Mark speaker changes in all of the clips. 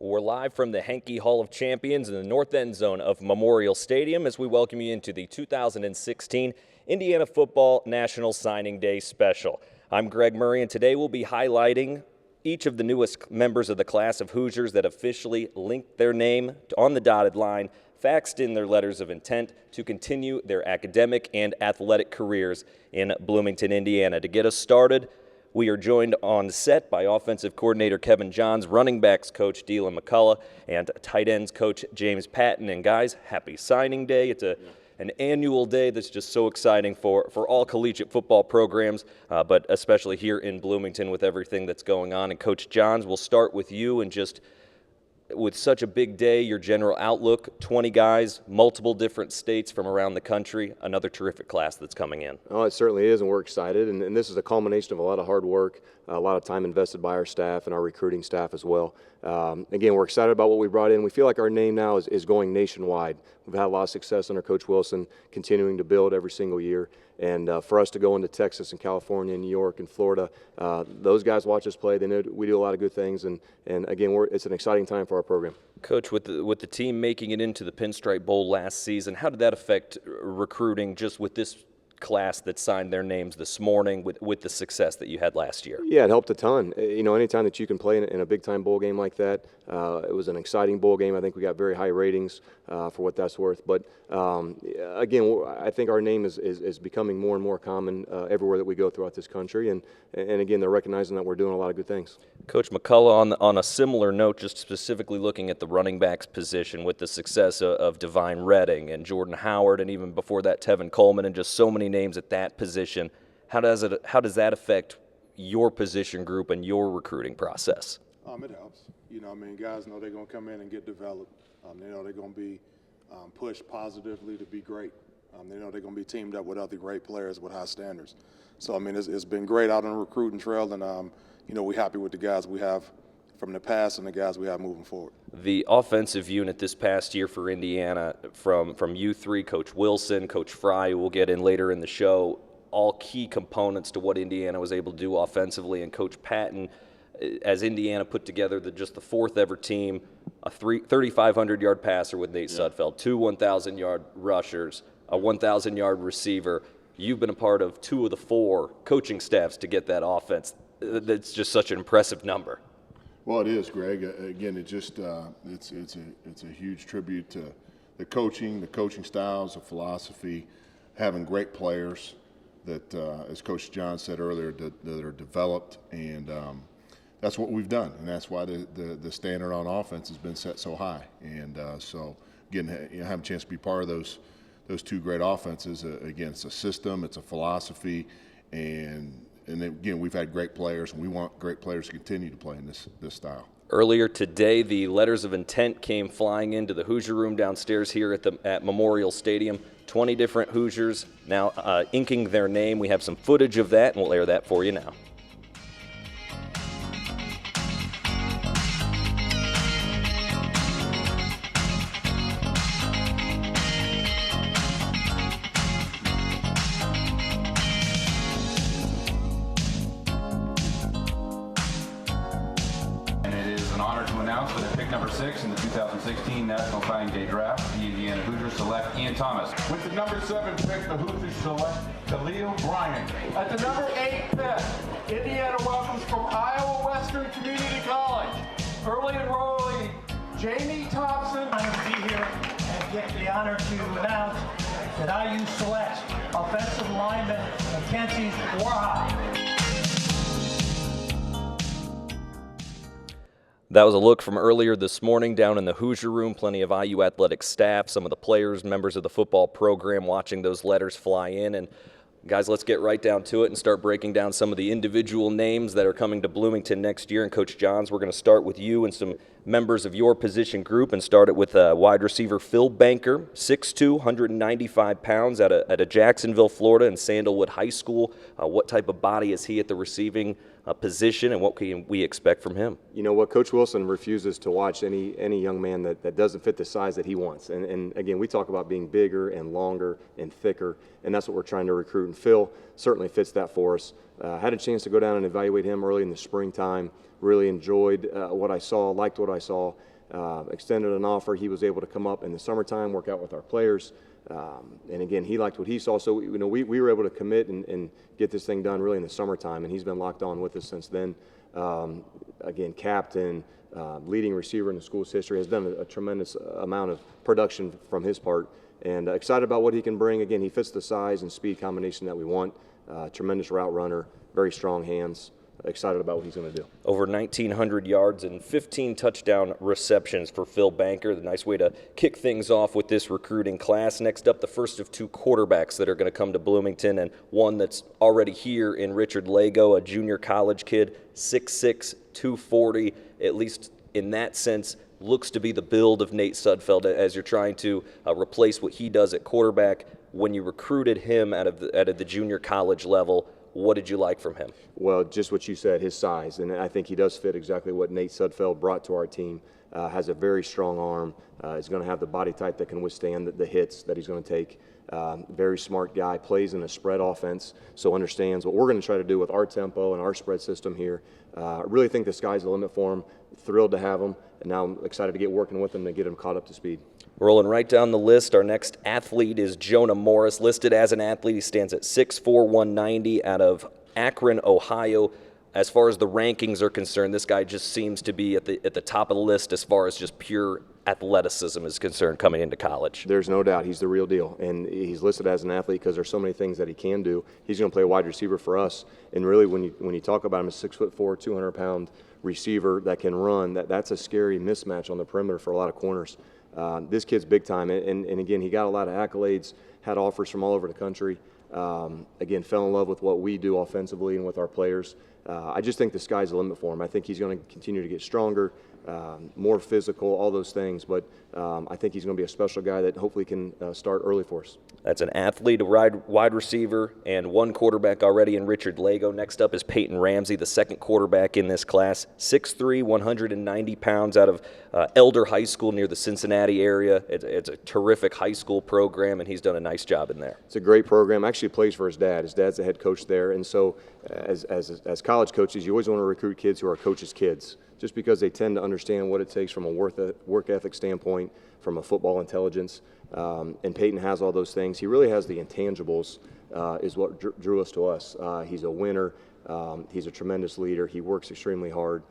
Speaker 1: We're live from the Henke Hall of Champions in the north end zone of Memorial Stadium as we welcome you into the 2016 Indiana Football National Signing Day Special. I'm Greg Murray, and today we'll be highlighting each of the newest members of the class of Hoosiers that officially linked their name on the dotted line, faxed in their letters of intent to continue their academic and athletic careers in Bloomington, Indiana. To get us started, we are joined on set by offensive coordinator Kevin Johns, running backs coach Deland McCullough, and tight ends coach James Patton. And guys, happy signing day. It's an annual day that's just so exciting for all collegiate football programs, but especially here in Bloomington with everything that's going on. And Coach Johns, we'll start with you, and just with such a big day, your general outlook, 20 guys, multiple different states from around the country, another terrific class that's coming in.
Speaker 2: Oh, it certainly is, and we're excited. And this is a culmination of a lot of hard work, a lot of time invested by our staff and our recruiting staff as well. Again, we're excited about what we brought in. We feel like our name now is going nationwide. We've had a lot of success under Coach Wilson, continuing to build every single year. And for us to go into Texas and California and New York and Florida, those guys watch us play. They know we do a lot of good things. And again, it's an exciting time for our program.
Speaker 1: Coach, with the team making it into the Pinstripe Bowl last season, how did that affect recruiting just with this class that signed their names this morning with the success that you had last year?
Speaker 2: Yeah, it helped a ton. You know, anytime that you can play in a big-time bowl game like that, it was an exciting bowl game. I think we got very high ratings for what that's worth. But, again, I think our name is becoming more and more common everywhere that we go throughout this country. And again, they're recognizing that we're doing a lot of good things.
Speaker 1: Coach McCullough, on a similar note, just specifically looking at the running backs position with the success of Divine Redding and Jordan Howard, and even before that, Tevin Coleman, and just so many names at that position, how does that affect your position group and your recruiting process?
Speaker 3: It helps. You know, I mean, guys know they're going to come in and get developed. They know they're going to be pushed positively to be great. They know they're going to be teamed up with other great players with high standards. So, I mean, it's been great out on the recruiting trail, and, you know, we're happy with the guys we have from the past and the guys we have moving forward.
Speaker 1: The offensive unit this past year for Indiana, from U3, Coach Wilson, Coach Fry, who we'll get in later in the show, all key components to what Indiana was able to do offensively, and Coach Patton, as Indiana put together just the fourth ever team, a 3,500-yard passer with Nate Sudfeld, two 1,000-yard rushers, a 1,000-yard receiver. You've been a part of two of the four coaching staffs to get that offense. That's just such an impressive number.
Speaker 4: Well, it is, Greg. Again, it's a huge tribute to the coaching styles, the philosophy, having great players that, as Coach John said earlier, that are developed, and that's what we've done, and that's why the standard on offense has been set so high. And so, again, having a chance to be part of those two great offenses. Again, it's a system, it's a philosophy, and again, we've had great players, and we want great players to continue to play in this style.
Speaker 1: Earlier today, the letters of intent came flying into the Hoosier Room downstairs here at Memorial Stadium. 20 different Hoosiers now inking their name. We have some footage of that, and we'll air that for you now.
Speaker 5: Announce that at pick number 6 in the 2016 National Signing Day Draft, the Indiana Hoosiers select Ian Thomas.
Speaker 6: With the number 7 pick, the Hoosiers select Khalil Bryant. At the number 8 pick, Indiana welcomes from Iowa Western Community College, early enrollee Jamie Thompson.
Speaker 7: I'm to be here and get the honor to announce that IU selects offensive lineman Mackenzie Warhite.
Speaker 1: That was a look from earlier this morning down in the Hoosier Room. Plenty of IU athletic staff, some of the players, members of the football program watching those letters fly in. And guys, let's get right down to it and start breaking down some of the individual names that are coming to Bloomington next year. And Coach Johns, we're going to start with you and some members of your position group, and start it with wide receiver Phil Banker, 6'2", 195 pounds, out of Jacksonville, Florida, and Sandalwood High School. What type of body is he at the receiving position, and what can we expect from him?
Speaker 2: You know what, Coach Wilson refuses to watch any young man that doesn't fit the size that he wants. And again, we talk about being bigger and longer and thicker, and that's what we're trying to recruit. And Phil certainly fits that for us. Had a chance to go down and evaluate him early in the springtime. Really enjoyed what I saw, liked what I saw. Extended an offer. He was able to come up in the summertime, work out with our players. And again, he liked what he saw. So, you know, we were able to commit and get this thing done really in the summertime, and he's been locked on with us since then. Again, captain, leading receiver in the school's history, has done a tremendous amount of production from his part, and excited about what he can bring. Again, he fits the size and speed combination that we want. Tremendous route runner, very strong hands. Excited about what he's going to do.
Speaker 1: Over 1,900 yards and 15 touchdown receptions for Phil Banker. The nice way to kick things off with this recruiting class. Next up, the first of 2 quarterbacks that are going to come to Bloomington, and one that's already here in Richard Lago, a junior college kid, 6'6", 240, at least in that sense, looks to be the build of Nate Sudfeld as you're trying to replace what he does at quarterback. When you recruited him out of the junior college level, what did you like from him?
Speaker 2: Well, just what you said, his size, and I think he does fit exactly what Nate Sudfeld brought to our team. Has a very strong arm, is going to have the body type that can withstand the hits that he's going to take. Very smart guy, plays in a spread offense, so understands what we're going to try to do with our tempo and our spread system here. I really think the sky's the limit for him. Thrilled to have him, and now I'm excited to get working with him and get him caught up to speed.
Speaker 1: Rolling right down the list, our next athlete is Jonah Morris, listed as an athlete. He stands at 6'4", 190 out of Akron, Ohio. As far as the rankings are concerned, this guy just seems to be at the top of the list as far as just pure athleticism is concerned coming into college.
Speaker 2: There's no doubt he's the real deal, and he's listed as an athlete because there's so many things that he can do. He's going to play wide receiver for us, and really when you talk about him, a 6'4", 200-pound receiver that can run, that's a scary mismatch on the perimeter for a lot of corners. This kid's big time, and again, he got a lot of accolades, had offers from all over the country. Again, fell in love with what we do offensively and with our players. I just think the sky's the limit for him. I think he's going to continue to get stronger, more physical, all those things, but I think he's going to be a special guy that hopefully can start early for us.
Speaker 1: That's an athlete, a wide receiver, and 1 quarterback already in Richard Lago. Next up is Peyton Ramsey, the 2nd quarterback in this class, 6'3", 190 pounds out of Elder High School near the Cincinnati area. It's a terrific high school program, and he's done a nice job in there.
Speaker 2: It's a great program. Actually plays for his dad. His dad's the head coach there, and so as college coaches, you always want to recruit kids who are coaches' kids, just because they tend to understand what it takes from a work ethic standpoint, from a football intelligence, and Peyton has all those things. He really has the intangibles, is what drew us to us. He's a winner. He's a tremendous leader. He works extremely hard.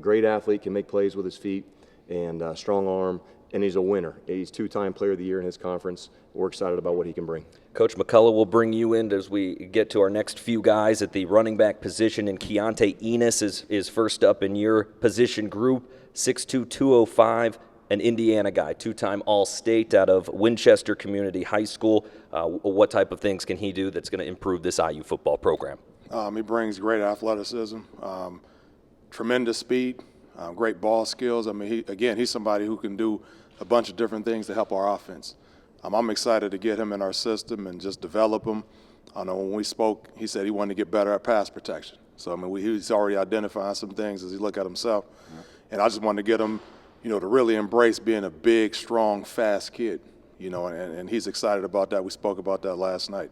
Speaker 2: Great athlete, can make plays with his feet, and strong arm, and he's a winner. He's 2-time Player of the Year in his conference. We're excited about what he can bring.
Speaker 1: Coach McCullough will bring you in as we get to our next few guys at the running back position, and Keontae Enos is first up in your position group, 6'2", 205, an Indiana guy, 2-time All-State out of Winchester Community High School. What type of things can he do that's going to improve this IU football program?
Speaker 3: He brings great athleticism, tremendous speed, great ball skills. I mean, he's somebody who can do a bunch of different things to help our offense. I'm excited to get him in our system and just develop him. I know when we spoke, he said he wanted to get better at pass protection. So, I mean, he's already identifying some things as he look at himself. And I just wanted to get him, to really embrace being a big, strong, fast kid, and he's excited about that. We spoke about that last night.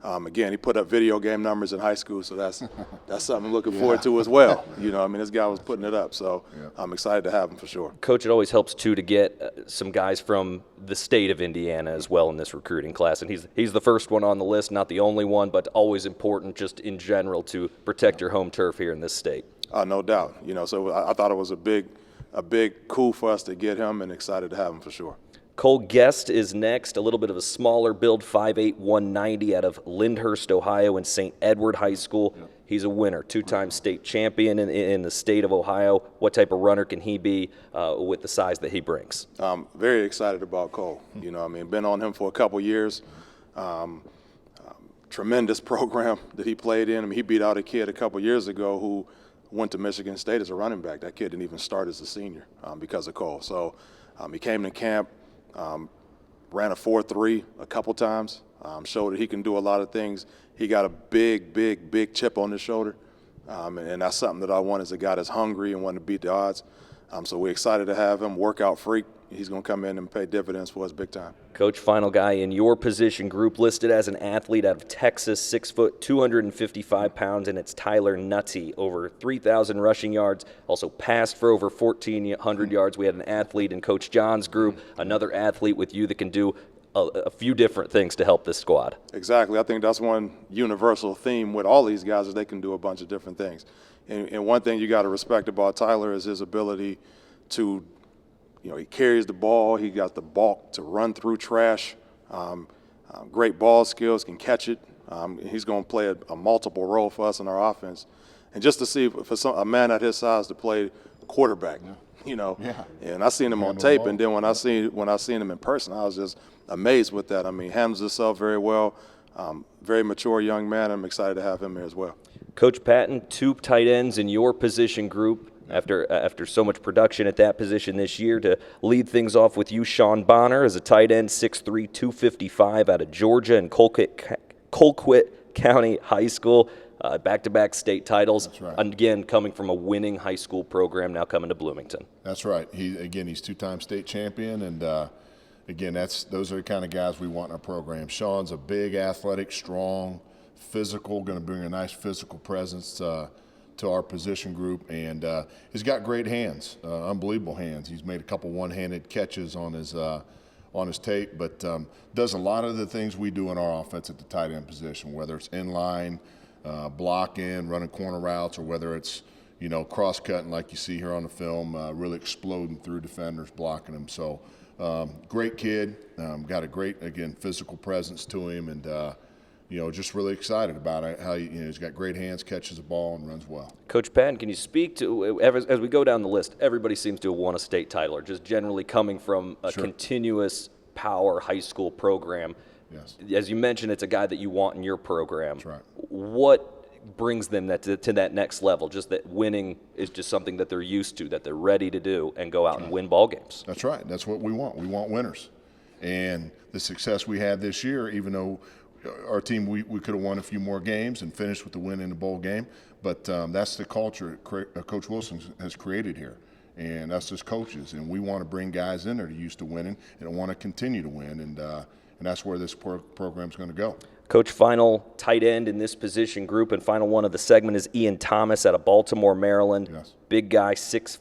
Speaker 3: Again, he put up video game numbers in high school, so that's something I'm looking forward to as well. This guy was putting it up, so I'm excited to have him for sure.
Speaker 1: Coach, it always helps, too, to get some guys from the state of Indiana as well in this recruiting class, and he's the first one on the list, not the only one, but always important just in general to protect your home turf here in this state.
Speaker 3: No doubt. So I thought it was a big coup for us to get him, and excited to have him for sure.
Speaker 1: Cole Guest is next, a little bit of a smaller build, 5'8", 190 out of Lyndhurst, Ohio, and St. Edward High School. Yep. He's a winner, 2-time state champion in the state of Ohio. What type of runner can he be with the size that he brings?
Speaker 3: Very excited about Cole. Been on him for a couple years. Tremendous program that he played in. He beat out a kid a couple years ago who went to Michigan State as a running back. That kid didn't even start as a senior because of Cole. So he came to camp. Ran a 4.3 a couple times, showed that he can do a lot of things. He got a big chip on his shoulder. And that's something that I want, is a guy that's hungry and want to beat the odds. So we're excited to have him. Workout freak. He's going to come in and pay dividends for us big time.
Speaker 1: Coach, final guy in your position group listed as an athlete out of Texas, 6 foot, 255 pounds, and it's Tyler Nutty, over 3,000 rushing yards, also passed for over 1,400 yards. We had an athlete in Coach John's group, another athlete with you that can do a few different things to help this squad.
Speaker 3: Exactly. I think that's one universal theme with all these guys, is they can do a bunch of different things. And one thing you got to respect about Tyler is his ability to, he carries the ball. He got the bulk to run through trash. Great ball skills, can catch it. He's going to play a multiple role for us in our offense. And just to see for a man at his size to play quarterback, And I seen him on tape, and then when I seen him in person, I was just amazed with that. I mean, handles himself very well. Very mature young man. I'm excited to have him here as well.
Speaker 1: Coach Patton, 2 tight ends in your position group. After so much production at that position this year, to lead things off with you, Sean Bonner, as a tight end, 6'3", 255 out of Georgia and Colquitt County High School, back-to-back state titles.
Speaker 4: That's right.
Speaker 1: Again, coming from a winning high school program, now coming to Bloomington.
Speaker 4: That's right. He's 2-time state champion, and again, those are the kind of guys we want in our program. Sean's a big, athletic, strong, physical, going to bring a nice physical presence to our position group, and he's got great hands, unbelievable hands. He's made a couple one-handed catches on his tape, but does a lot of the things we do in our offense at the tight end position, whether it's in-line, blocking, running corner routes, or whether it's cross-cutting like you see here on the film, really exploding through defenders, blocking them. So great kid, got a great, again, physical presence to him, and just really excited about it, how he's got great hands, catches the ball, and runs well.
Speaker 1: Coach Patton, can you speak to, as we go down the list, everybody seems to have won a state title, or just generally coming from a continuous power high school program.
Speaker 4: Yes.
Speaker 1: As you mentioned, it's a guy that you want in your program.
Speaker 4: That's right.
Speaker 1: What brings them to that next level? Just that winning is just something that they're used to, that they're ready to do, and go out and win ball games.
Speaker 4: That's right. That's what we want. We want winners. And the success we had this year, even though our team, we could have won a few more games and finished with the win in the bowl game, but that's the culture Coach Wilson has created here, and us as coaches, and we want to bring guys in there that are used to winning and want to continue to win, and that's where this program is going to go.
Speaker 1: Coach, final tight end in this position group and final one of the segment is Ian Thomas out of Baltimore, Maryland.
Speaker 4: Yes.
Speaker 1: Big guy, 6'5",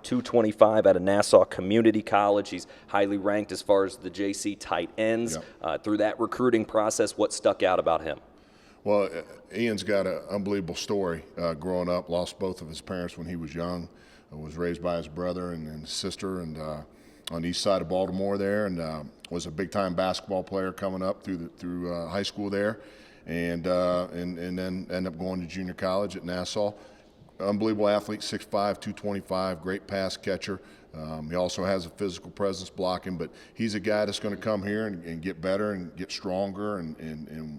Speaker 1: 225 out of Nassau Community College. He's highly ranked as far as the JC tight ends.
Speaker 4: Yep.
Speaker 1: Through that recruiting process, what stuck out about him?
Speaker 4: Well, Ian's got an unbelievable story growing up. Lost both of his parents when he was young. Was raised by his brother and his sister, and on the east side of Baltimore there, and was a big-time basketball player coming up through high school there, and then ended up going to junior college at Nassau. Unbelievable athlete, 6'5", 225, great pass catcher. He also has a physical presence blocking, but he's a guy that's going to come here and get better and get stronger, and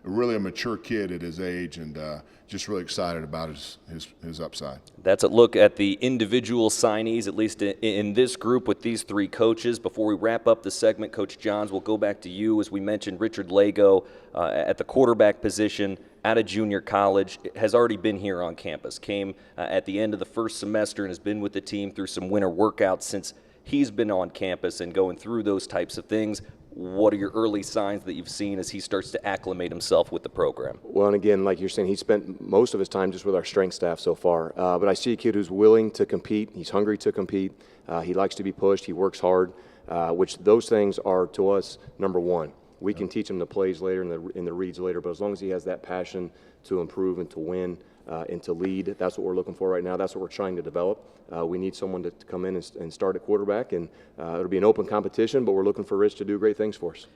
Speaker 4: really a mature kid at his age, and just really excited about his upside.
Speaker 1: That's a look at the individual signees, at least in this group with these 3 coaches. Before we wrap up the segment, Coach Johns, we'll go back to you. As we mentioned, Richard Lago at the quarterback position out of junior college, has already been here on campus, came at the end of the first semester and has been with the team through some winter workouts since he's been on campus and going through those types of things. What are your early signs that you've seen as he starts to acclimate himself with the program?
Speaker 2: Well, and again, like you're saying, he spent most of his time just with our strength staff so far. But I see a kid who's willing to compete. He's hungry to compete. He likes to be pushed. He works hard, which those things are, to us, number one. We can teach him the plays later and in the reads later, but as long as he has that passion to improve and to win and to lead, that's what we're looking for right now. That's what we're trying to develop. We need someone to come in and start at quarterback, and it'll be an open competition, but we're looking for Rich to do great things for us.